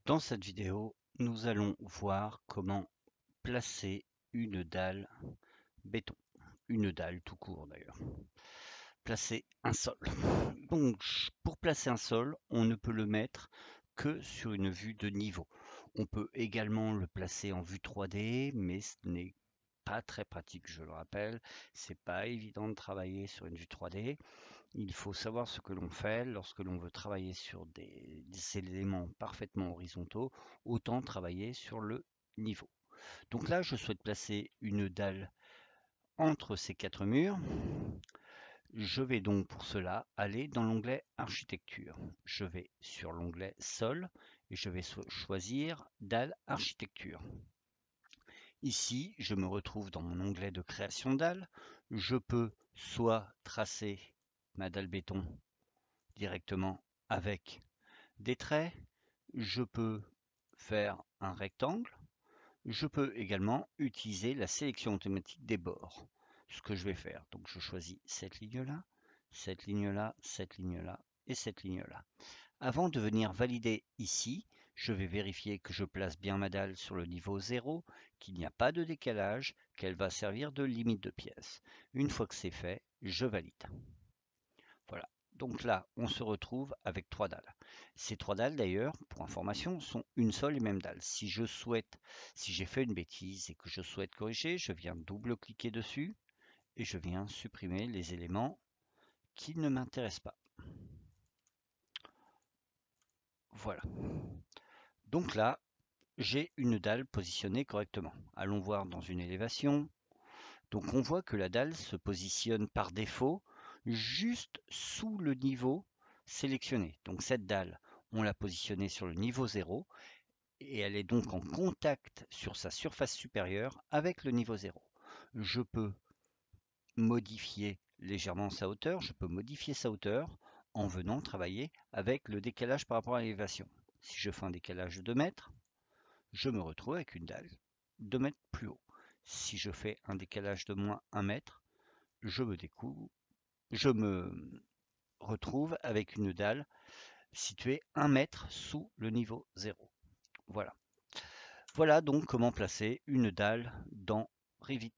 Dans cette vidéo, nous allons voir comment placer une dalle béton, une dalle tout court d'ailleurs. Placer un sol. Donc, pour placer un sol, on ne peut le mettre que sur une vue de niveau. On peut également le placer en vue 3D, mais ce n'est pas très pratique, je le rappelle. C'est pas évident de travailler sur une vue 3D. Il faut savoir ce que l'on fait lorsque l'on veut travailler sur des éléments parfaitement horizontaux, autant travailler sur le niveau. Donc là, je souhaite placer une dalle entre ces quatre murs. Je vais donc pour cela aller dans l'onglet Architecture. Je vais sur l'onglet Sol et je vais choisir Dalle Architecture. Ici, je me retrouve dans mon onglet de création de dalle. Je peux soit tracer ma dalle béton directement avec des traits, je peux faire un rectangle, je peux également utiliser la sélection automatique des bords. Ce que je vais faire, donc je choisis cette ligne-là, cette ligne-là, cette ligne-là et cette ligne-là. Avant de venir valider ici, je vais vérifier que je place bien ma dalle sur le niveau 0, qu'il n'y a pas de décalage, qu'elle va servir de limite de pièce. Une fois que c'est fait, je valide. Voilà. Donc là, on se retrouve avec trois dalles. Ces trois dalles, d'ailleurs, pour information, sont une seule et même dalle. Si j'ai fait une bêtise et que je souhaite corriger, je viens double-cliquer dessus et je viens supprimer les éléments qui ne m'intéressent pas. Voilà. Donc là, j'ai une dalle positionnée correctement. Allons voir dans une élévation. Donc on voit que la dalle se positionne par défaut juste sous le niveau sélectionné. Donc cette dalle, on l'a positionnée sur le niveau 0 et elle est donc en contact sur sa surface supérieure avec le niveau 0. Je peux modifier légèrement sa hauteur, je peux modifier sa hauteur en venant travailler avec le décalage par rapport à l'élévation. Si je fais un décalage de 2 mètres, je me retrouve avec une dalle 2 mètres plus haut. Si je fais un décalage de moins 1 mètre, je me retrouve avec une dalle située 1 mètre sous le niveau 0. Voilà. Voilà donc comment placer une dalle dans Revit.